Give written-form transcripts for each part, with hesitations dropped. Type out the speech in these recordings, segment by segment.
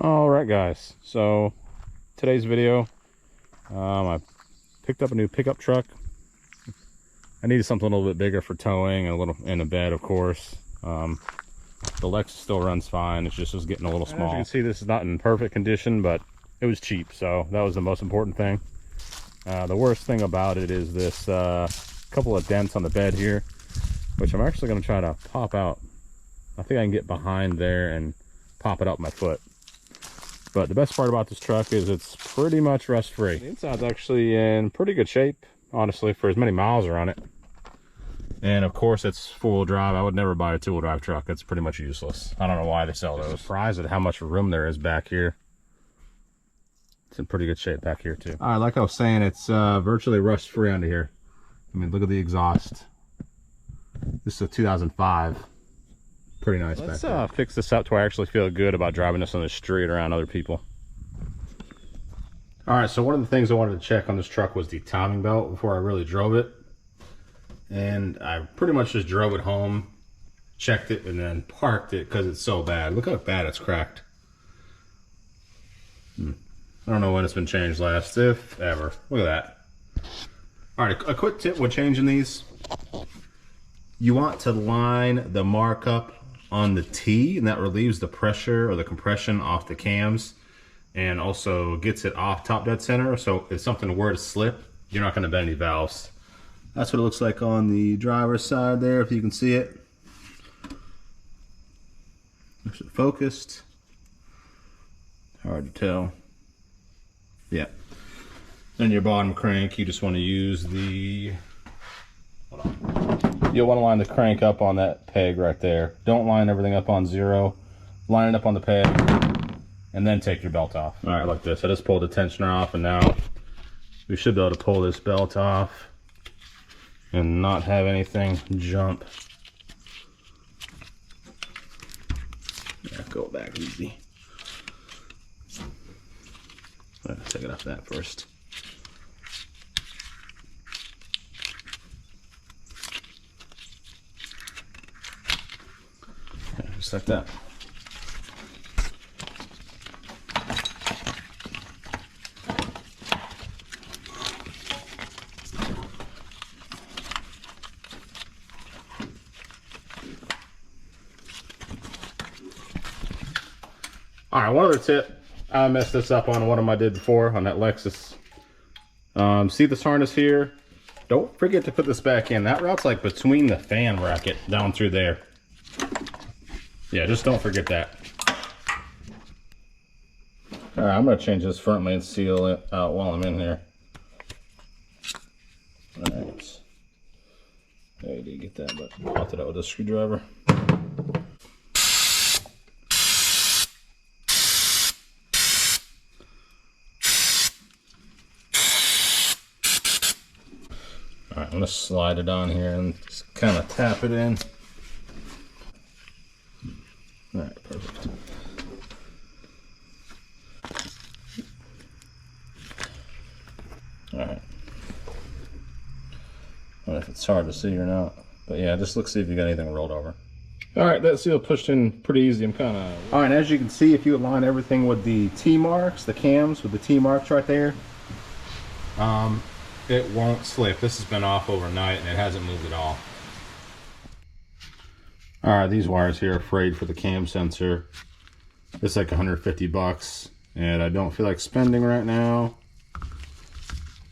All right, guys, so today's video, I picked up a new pickup truck. I needed something a little bit bigger for towing and a little in a bed, of course. The Lexus still runs fine. It just was getting a little small. As you can see, this is not in perfect condition, but it was cheap, so that was the most important thing. The worst thing about it is this couple of dents on the bed here, which I'm actually going to try to pop out. I think I can get behind there and pop it up my foot. But the best part about this truck is it's pretty much rust-free. The inside's actually in pretty good shape, honestly, for as many miles are on it. And of course, it's four-wheel drive. I would never buy a two-wheel drive truck. It's pretty much useless. I don't know why they sell those. I'm surprised at how much room there is back here. It's in pretty good shape back here too. All right, like I was saying, it's virtually rust-free under here. I mean, look at the exhaust. This is a 2005. Pretty nice. Let's fix this up to where I actually feel good about driving this on the street around other people. All right, so one of the things I wanted to check on this truck was the timing belt before I really drove it. And I pretty much just drove it home, checked it, and then parked it because it's so bad. Look how bad it's cracked. I don't know when it's been changed last, if ever. Look at that. All right, a quick tip when changing these. You want to line the markup on the T, and that relieves the pressure or the compression off the cams and also gets it off top dead center. So if something were to slip, you're not going to bend any valves. That's what it looks like on the driver's side there, if you can see it. Is it focused? Hard to tell. Yeah. Then your bottom crank, you just want to use the, hold on. You'll want to line the crank up on that peg right there. Don't line everything up on zero. Line it up on the peg, and then take your belt off. All right, like this. I just pulled the tensioner off, and now we should be able to pull this belt off and not have anything jump. Yeah, go back easy. Let's take it off that first. Just like that. All right, one other tip. I messed this up on one of them I did before on that Lexus. See this harness here? Don't forget to put this back in. That route's like between the fan bracket down through there. Yeah, just don't forget that. All right, I'm gonna change this front main seal out while I'm in here. All right. There you did get that, but popped it out with a screwdriver. All right, I'm gonna slide it on here and just kind of tap it in. All right, perfect. All right. I don't know if it's hard to see or not, but yeah, just look, see if you got anything rolled over. All right, that seal pushed in pretty easy. I'm kind of... All right, as you can see, if you align everything with the T marks, the cams with the T marks right there, it won't slip. This has been off overnight and it hasn't moved at all. All right, these wires here are frayed for the cam sensor. It's like 150 bucks, and I don't feel like spending right now.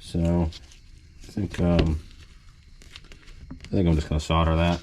So I think I'm just gonna solder that.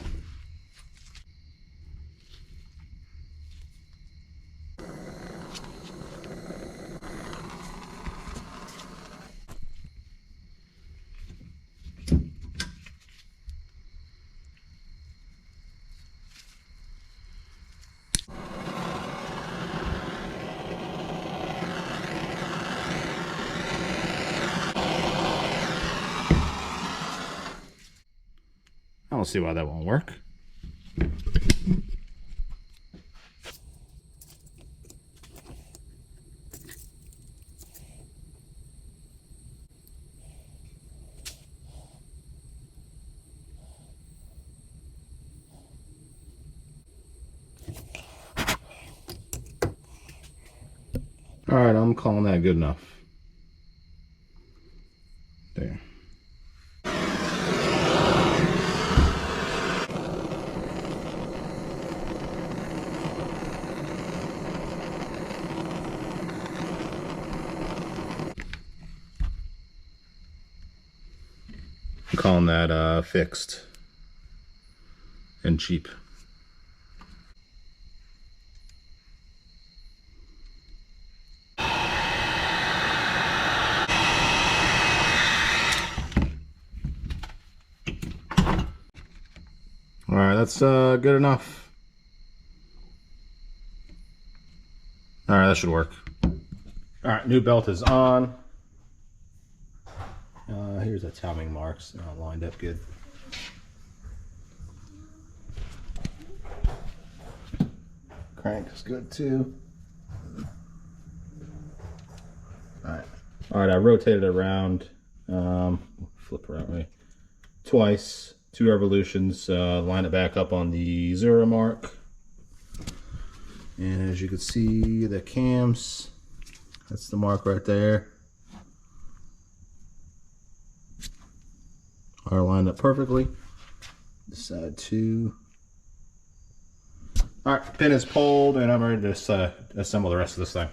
I don't see why that won't work. All right, I'm calling that good enough. There. I'm calling that fixed and cheap. All right, that's good enough. All right, that should work. All right, new belt is on. Here's the timing marks, lined up good. Crank is good too. All right, I rotated it around, flip around right, twice, 2 revolutions, line it back up on the 0 mark. And as you can see, the cams, that's the mark right there, are lined up perfectly. This side too. All right, pin is pulled and I'm ready to assemble the rest of this thing.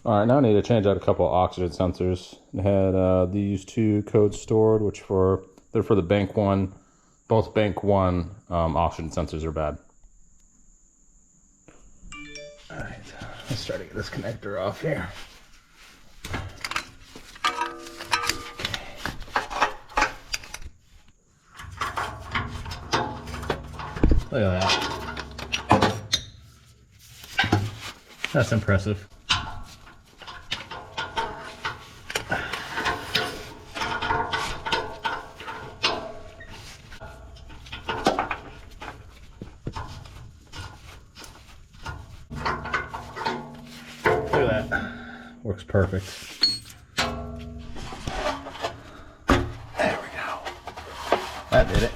All right, now I need to change out a couple of oxygen sensors. I had these 2 codes stored, which they're for the bank 1. Both bank 1 oxygen sensors are bad. All right, let's try to get this connector off here. Look at that. That's impressive. Look at that. Works perfect. There we go. That did it.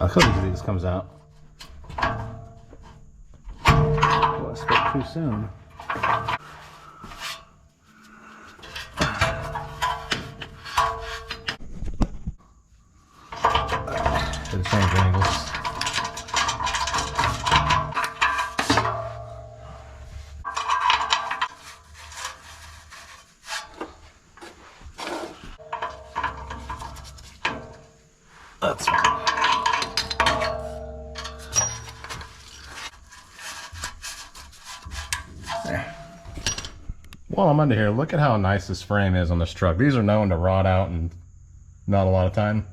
I could easily this comes out. Oh, I spoke too soon. Gotta change angles. That's fine. While I'm under here, look at how nice this frame is on this truck. These are known to rot out in not a lot of time.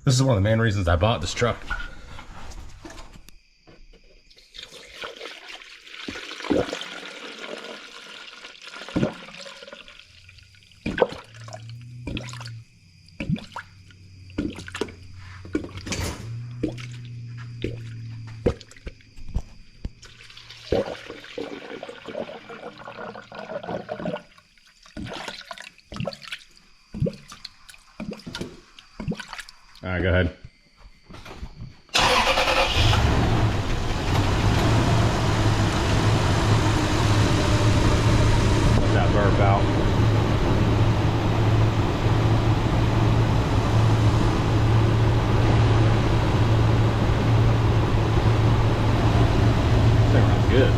This is one of the main reasons I bought this truck. All right, go ahead. Let that burp out. This thing runs good.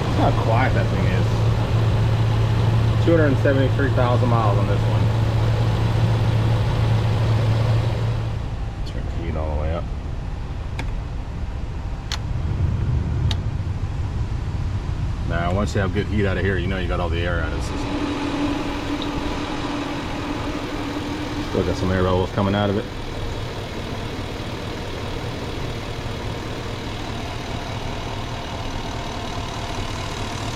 Look how quiet that thing is. 273,000 miles on this one. All the way up. Now, once you have good heat out of here, you know you got all the air out of the system. Still got some air bubbles coming out of it.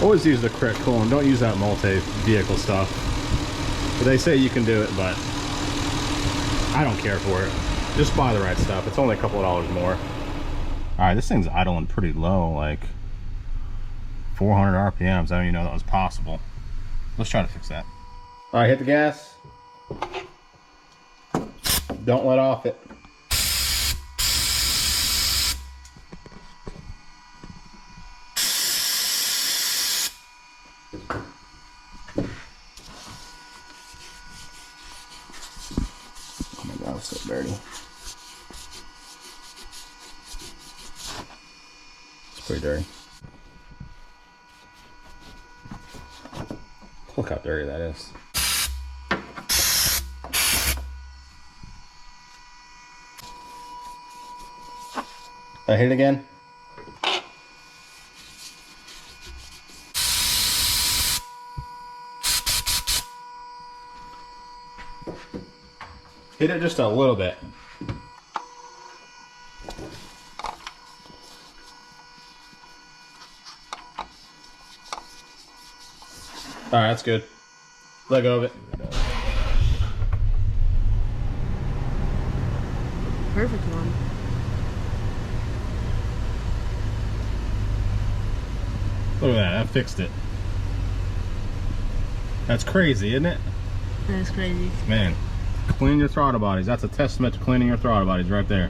Always use the correct coolant. Don't use that multi-vehicle stuff. But they say you can do it, but I don't care for it. Just buy the right stuff. It's only a couple of dollars more. All right, this thing's idling pretty low, like 400 RPMs. I didn't even know that was possible. Let's try to fix that. All right, hit the gas. Don't let off it. Oh my God, it's so dirty. It's pretty dirty. Look how dirty that is. I hit it again. Hit it just a little bit. All right, that's good. Let go of it. Perfect one. Look at that, that fixed it. That's crazy, isn't it? That is crazy. Man, clean your throttle bodies. That's a testament to cleaning your throttle bodies right there.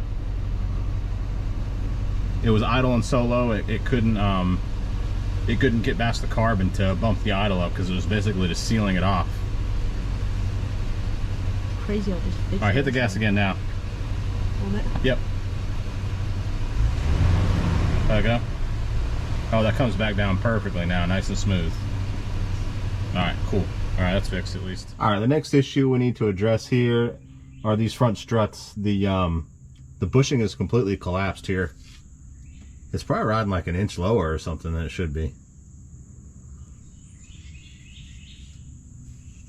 It was idle and so low, it couldn't get past the carbon to bump the idle up because it was basically just sealing it off. Crazy how just fixed. All right, hit the gas again now. Hold it. Yep. There we go. Oh, that comes back down perfectly now, nice and smooth. All right, cool. All right, that's fixed at least. All right, the next issue we need to address here are these front struts. The bushing is completely collapsed here. It's probably riding like an inch lower or something than it should be.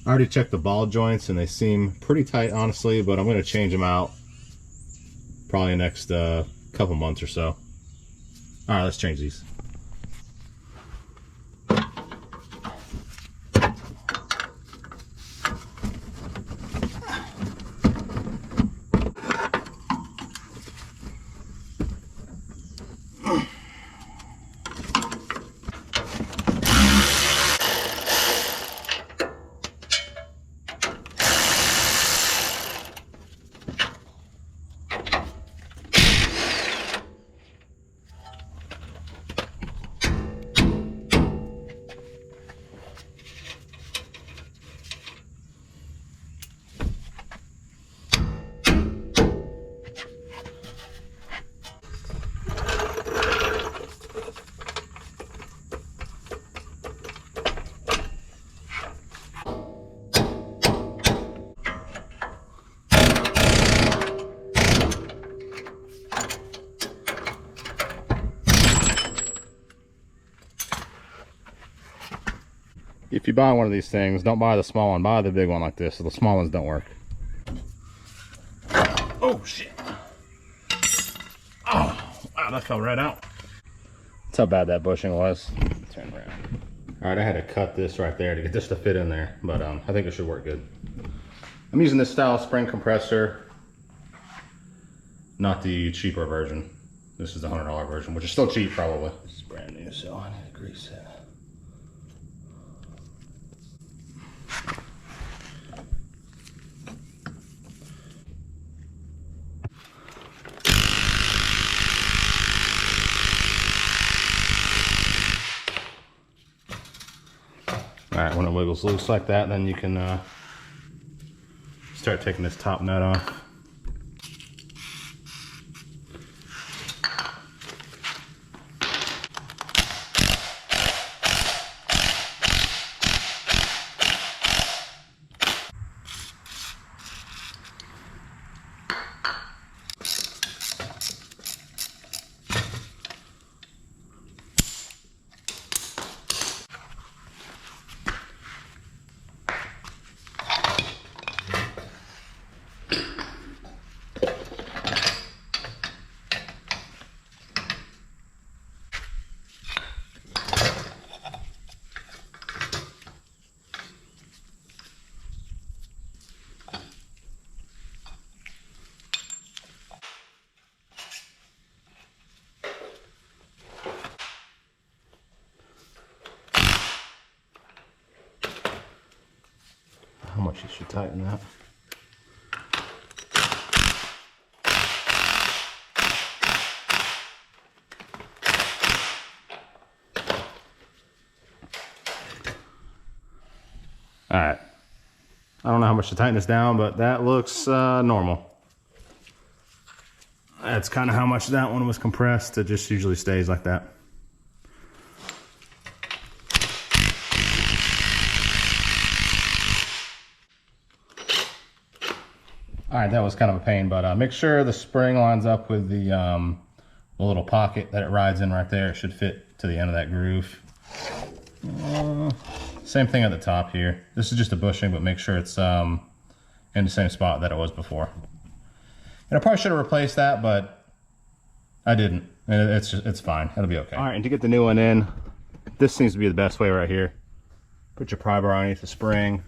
I already checked the ball joints and they seem pretty tight, honestly, but I'm going to change them out probably the next couple months or so. All right, let's change these. If you buy one of these things, don't buy the small one, buy the big one like this, so the small ones don't work. Oh shit. Oh, wow, that fell right out. That's how bad that bushing was. Turn around. All right, I had to cut this right there to get this to fit in there, but I think it should work good. I'm using this style spring compressor, not the cheaper version. This is the $100 version, which is still cheap probably. This is brand new, so I need to grease it. All right, when it wiggles loose like that, then you can start taking this top nut off. how much you should tighten that. All right. I don't know how much to tighten this down, but that looks normal. That's kind of how much that one was compressed. It just usually stays like that. All right, that was kind of a pain, but make sure the spring lines up with the little pocket that it rides in right there. It should fit to the end of that groove. Same thing at the top here. This is just a bushing, but make sure it's in the same spot that it was before. And I probably should have replaced that, but I didn't. And it's fine. It'll be okay. All right, and to get the new one in, this seems to be the best way right here. Put your pry bar underneath the spring.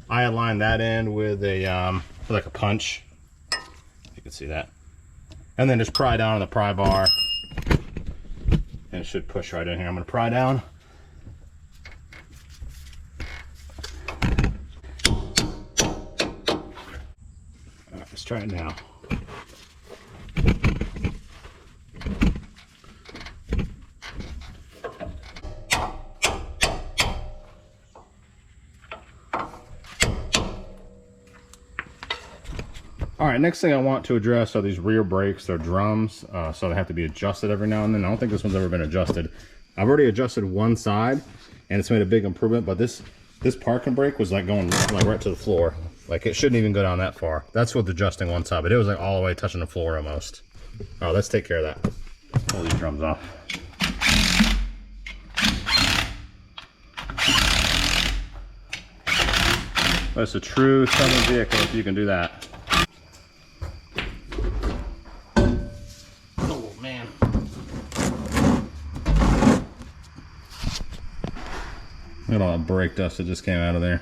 I aligned that end with a like a punch. You can see that. And then just pry down on the pry bar, and it should push right in here. I'm going to pry down. All right, let's try it now. All right, next thing I want to address are these rear brakes. They're drums, so they have to be adjusted every now and then. I don't think this one's ever been adjusted. I've already adjusted one side, and it's made a big improvement, but this parking brake was like going like right to the floor. Like it shouldn't even go down that far. That's with adjusting one side, but it was like all the way touching the floor almost. All right, let's take care of that. Pull these drums off. That's a true Southern vehicle if you can do that. Look at all that brake dust that just came out of there.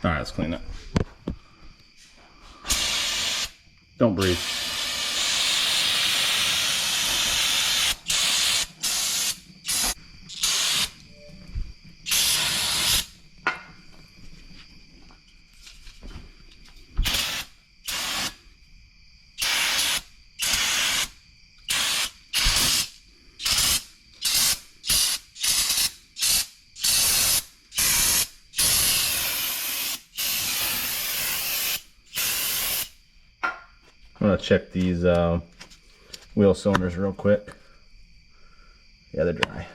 All right, let's clean that. Don't breathe. I'm gonna check these wheel cylinders real quick. Yeah, they're dry.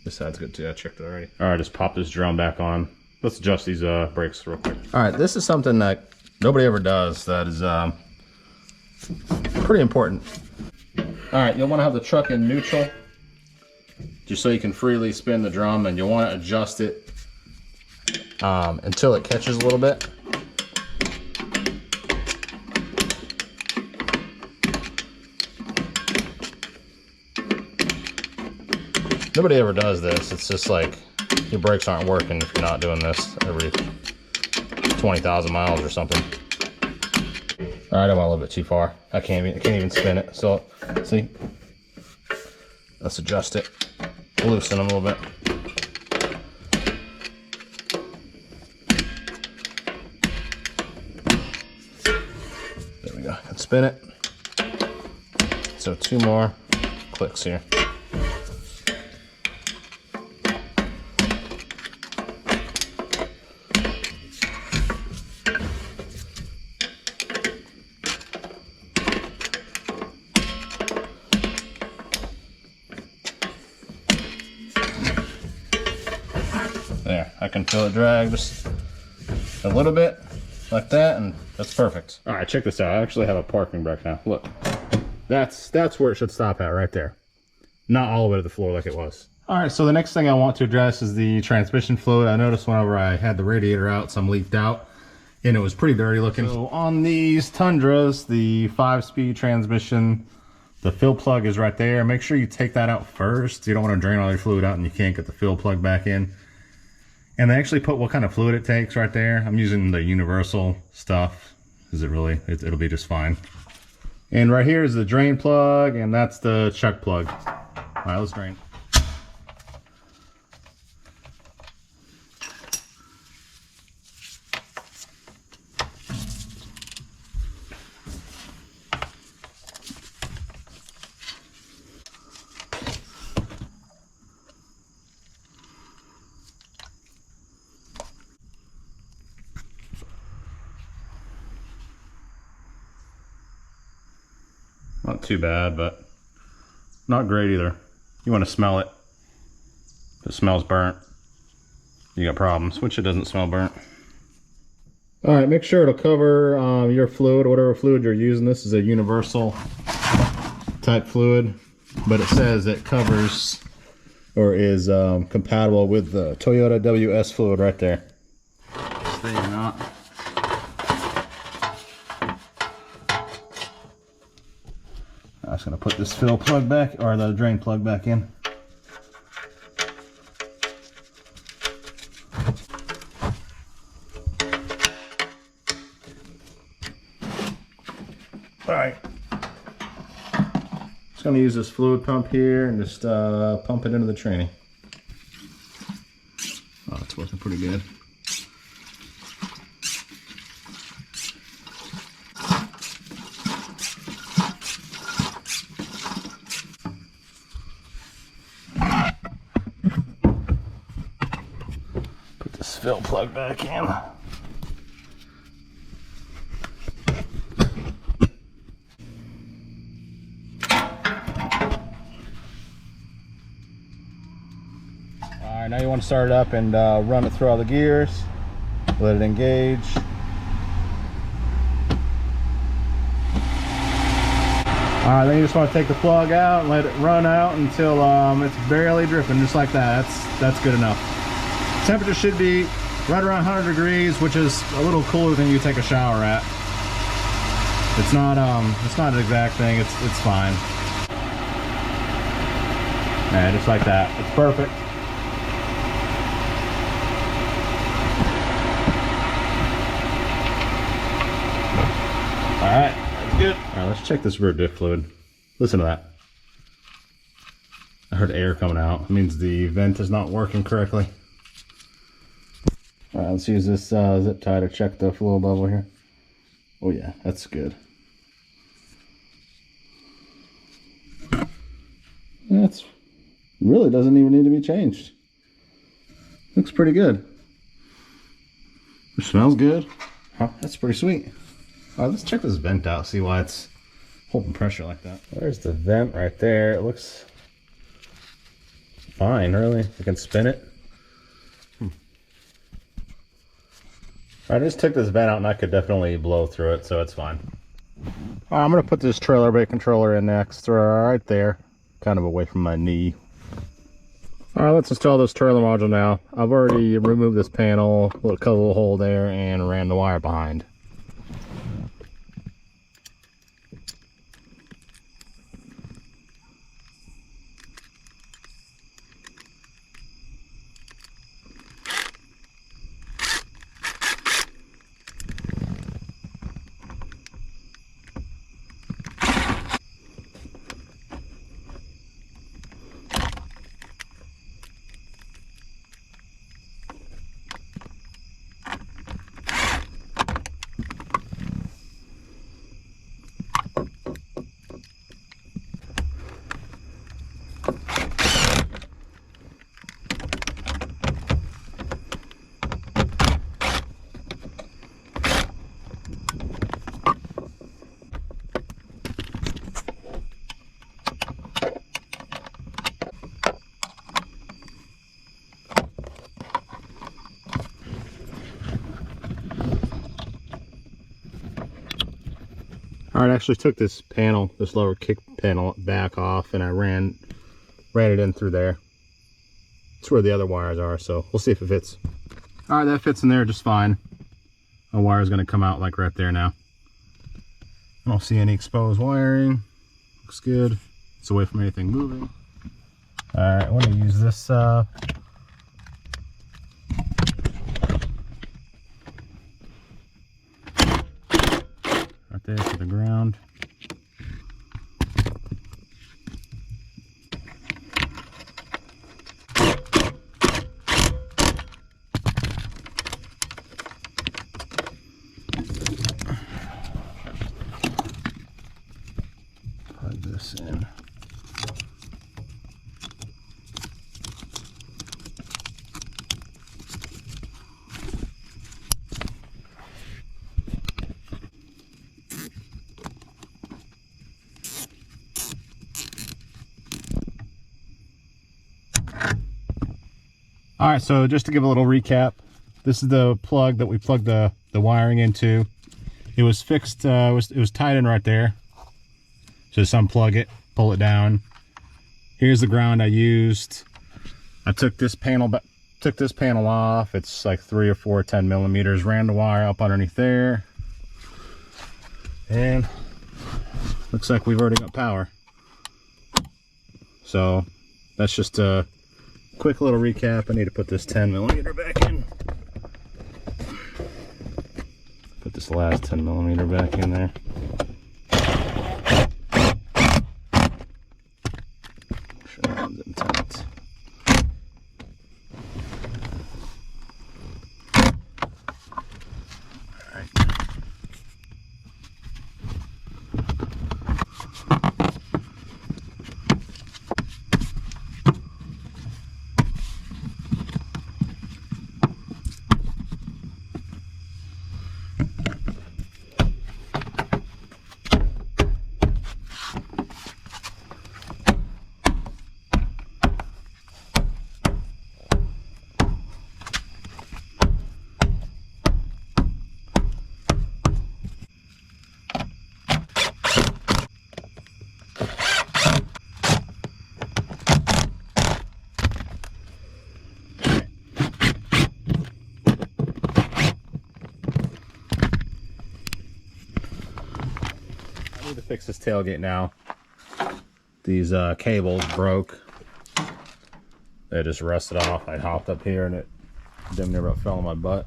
This side's good too, I checked it already. All right, just pop this drum back on. Let's adjust these brakes real quick. All right, this is something that nobody ever does that is pretty important. All right, you'll wanna have the truck in neutral just so you can freely spin the drum, and you'll wanna adjust it until it catches a little bit. Nobody ever does this. It's just like your brakes aren't working if you're not doing this every 20,000 miles or something. All right, I went a little bit too far. I can't even spin it. So, see, let's adjust it, loosen them a little bit. There we go. And spin it. So 2 more clicks here. There, I can feel it drag just a little bit like that, and that's perfect. All right, check this out. I actually have a parking brake now. Look, that's where it should stop at, right there. Not all the way to the floor like it was. All right, so the next thing I want to address is the transmission fluid. I noticed whenever I had the radiator out, some leaked out, and it was pretty dirty looking. So on these Tundras, the 5-speed transmission, the fill plug is right there. Make sure you take that out first. You don't want to drain all your fluid out and you can't get the fill plug back in. And they actually put what kind of fluid it takes right there. I'm using the universal stuff. It'll be just fine. And right here is the drain plug, and that's the chuck plug. All right, let's drain. Not too bad, but not great either. You want to smell it. If it smells burnt, you got problems, which it doesn't smell burnt. All right, make sure to cover your fluid, whatever fluid you're using. This is a universal type fluid, but it says it covers or is compatible with the Toyota WS fluid right there. Stay or not. I'm just gonna put this fill plug back, or the drain plug back in. All right. Just gonna use this fluid pump here and just pump it into the tranny. Oh, it's working pretty good. Put this fill plug back in. Alright, now you want to start it up and run it through all the gears. Let it engage. Alright, then you just want to take the plug out and let it run out until it's barely dripping, just like that. That's good enough. Temperature should be right around 100 degrees, which is a little cooler than you take a shower at. It's not an exact thing, it's fine. Yeah, just like that. It's perfect. Alright, that's good. Alright, let's check this rear diff fluid. Listen to that. I heard air coming out. It means the vent is not working correctly. Alright, let's use this zip tie to check the fluid level here. Oh yeah, that's good. That's really doesn't even need to be changed. Looks pretty good. It smells good. Huh, that's pretty sweet. Let's check this vent out, see why it's holding pressure like that. There's the vent right there. It looks fine, really. I can spin it. I just took this vent out and I could definitely blow through it, so it's fine. I'm going to put this trailer brake controller in next, right there, kind of away from my knee. Alright, let's install this trailer module now. I've already removed this panel, cut a little hole there, and ran the wire behind. Alright, I actually took this panel, this lower kick panel back off, and I ran it in through there. It's where the other wires are, so we'll see if it fits. Alright, that fits in there just fine. The wire is going to come out like right there now. I don't see any exposed wiring. Looks good. It's away from anything moving. Alright, I want to use this right there to the ground. Plug this in. All right, so just to give a little recap, this is the plug that we plugged the wiring into. It was fixed, it was tied in right there. So just unplug it, pull it down. Here's the ground I used. I took this panel off. It's like 3 or 4 10 millimeters. Ran the wire up underneath there, and looks like we've already got power. So that's just a quick little recap. I need to put this 10 millimeter back in. Put this last 10 millimeter back in there. Make sure that one's in tight. To fix this tailgate now. These cables broke. They just rusted off. I hopped up here and it damn near about fell on my butt.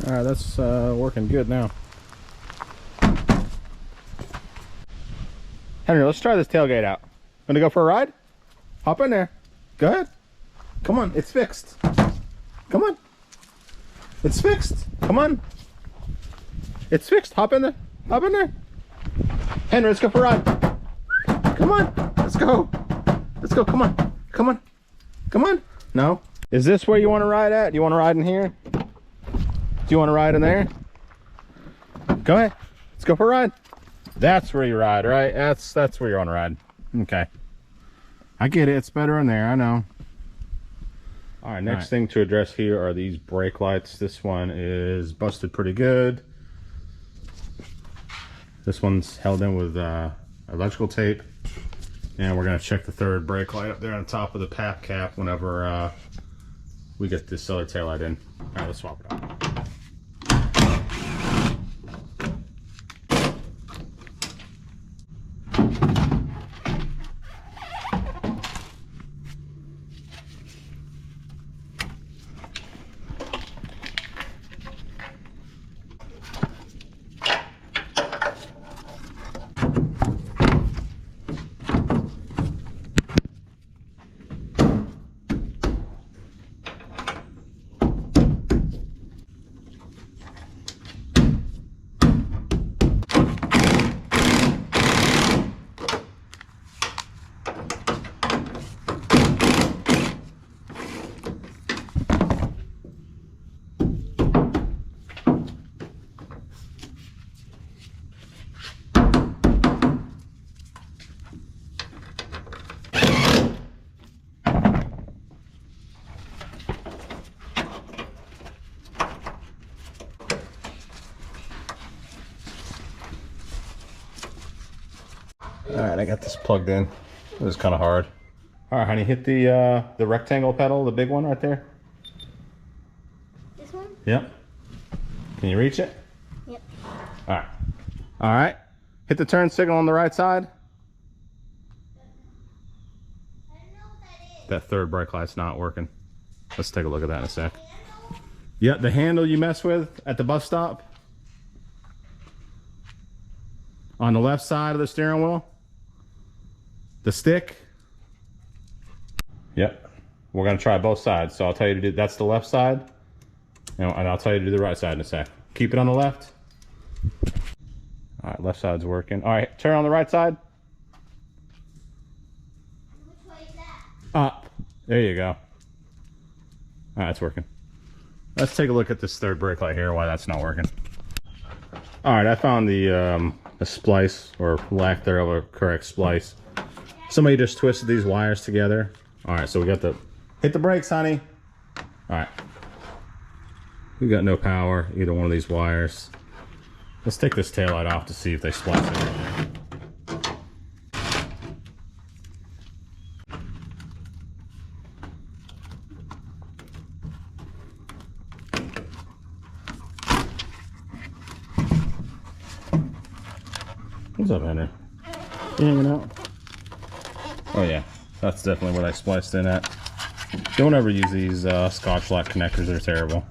All right, that's working good now. Henry, let's try this tailgate out. Gonna go for a ride? Hop in there. Go ahead. Come on, it's fixed. Come on. It's fixed. Come on. It's fixed. Hop in there. Hop in there. Henry, let's go for a ride. Come on. Let's go. Let's go. Come on. Come on. Come on. No. Is this where you want to ride at? Do you want to ride in here? Do you want to ride in there? Go ahead. Let's go for a ride. That's where you ride, right? That's where you want to ride. Okay. I get it. It's better in there. I know. All right. Next thing to address here are these brake lights. This one is busted pretty good. This one's held in with electrical tape. And we're going to check the third brake light up there on top of the pap cap whenever we get this other tail light in. All right, let's swap it out. All right, I got this plugged in. It was kind of hard. All right, honey, hit the rectangle pedal, the big one right there. This one? Yep. Can you reach it? Yep. All right. All right. Hit the turn signal on the right side. I don't know what that is. That third brake light's not working. Let's take a look at that in a sec. Yep, the handle you mess with at the bus stop. On the left side of the steering wheel. The stick. Yep. We're going to try both sides. So I'll tell you to do, that's the left side. And I'll tell you to do the right side in a sec. Keep it on the left. All right, left side's working. All right, turn on the right side. Which way is that? Up. There you go. All right, it's working. Let's take a look at this third brake light here, why that's not working. All right, I found the splice, or lack thereof a correct splice. Somebody just twisted these wires together. All right, so we got the, hit the brakes, honey. All right. We got no power, either one of these wires. Let's take this taillight off to see if they splice it. What's up, Henry? You hanging out? Oh yeah, that's definitely what I spliced in at. Don't ever use these Scotch lock connectors, they're terrible.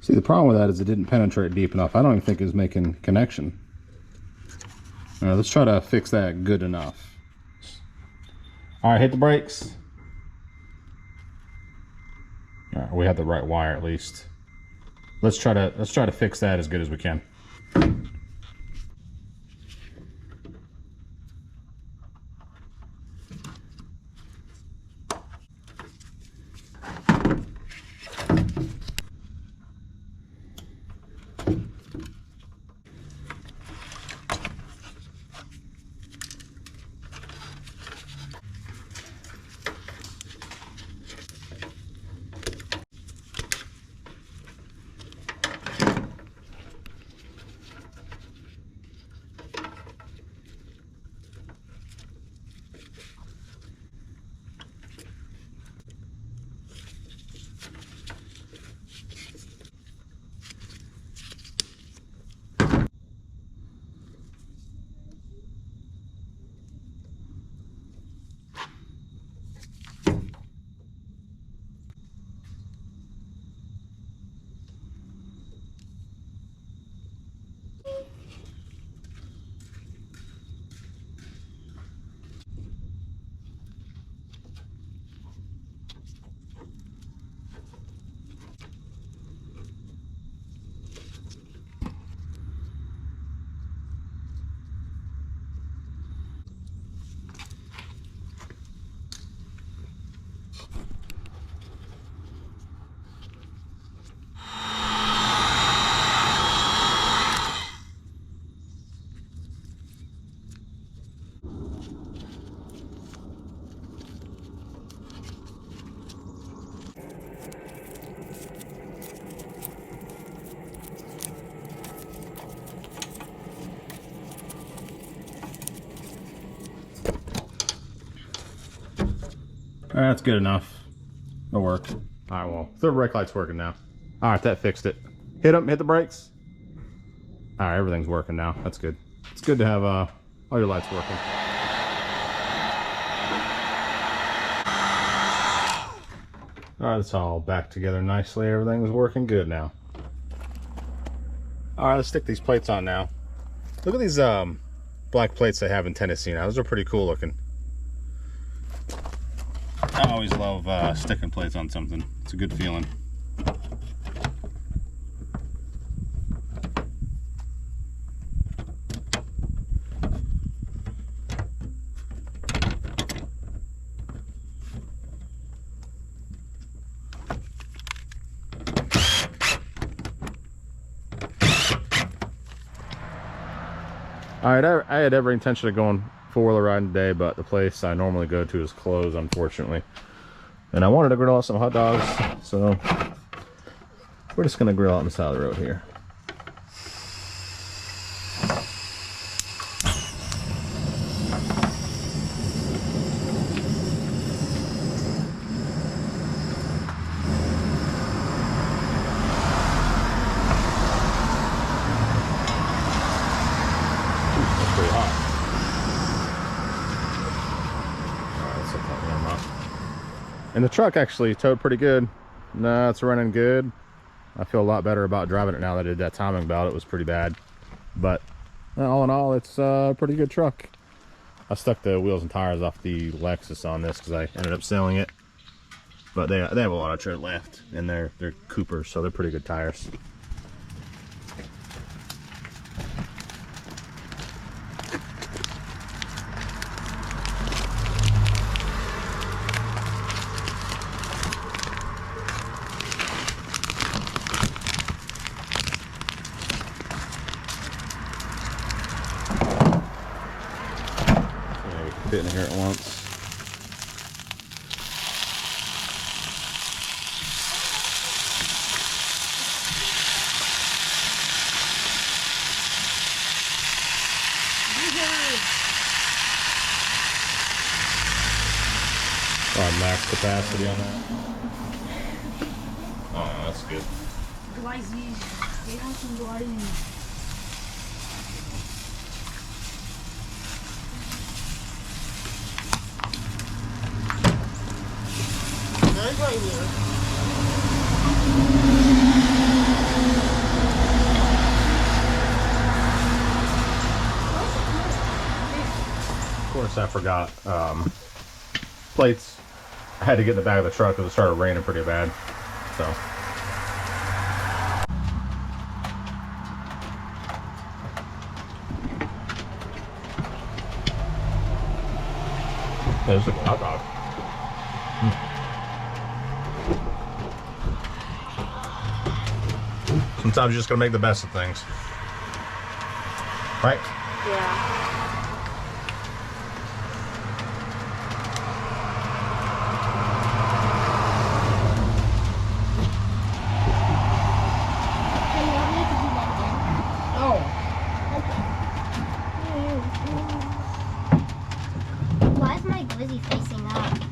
See, the problem with that is it didn't penetrate deep enough. I don't even think it's making connection. All right, let's try to fix that good enough. All right, hit the brakes. All right, we have the right wire at least. Let's try to fix that as good as we can. That's good enough. It'll work. All right, well, third brake light's working now. All right, that fixed it. Hit them, hit the brakes. All right, everything's working now. That's good. It's good to have all your lights working. All right, it's all back together nicely. Everything's working good now. All right, let's stick these plates on now. Look at these black plates they have in Tennessee now. Those are pretty cool looking. I always love sticking plates on something. It's a good feeling. All right, I had every intention of going four-wheeler riding today, but the place I normally go to is closed, unfortunately. And I wanted to grill out some hot dogs, so we're just gonna grill out on the side of the road here. And the truck actually towed pretty good. No, it's running good. I feel a lot better about driving it now that I did that timing belt. It was pretty bad. But all in all, it's a pretty good truck. I stuck the wheels and tires off the Lexus on this because I ended up selling it. But they have a lot of tread left, and they're Coopers, so they're pretty good tires. Fit in here at once. Max capacity on that. Oh, that's good. Glazies. They have some glazies. Right here. Of course, I forgot plates. I had to get in the back of the truck because it started raining pretty bad. So. There's a hot dog. Sometimes you just gotta make the best of things, right? Yeah. Hey, you want me to do that again? Oh. Okay. Why is my glizzy facing up?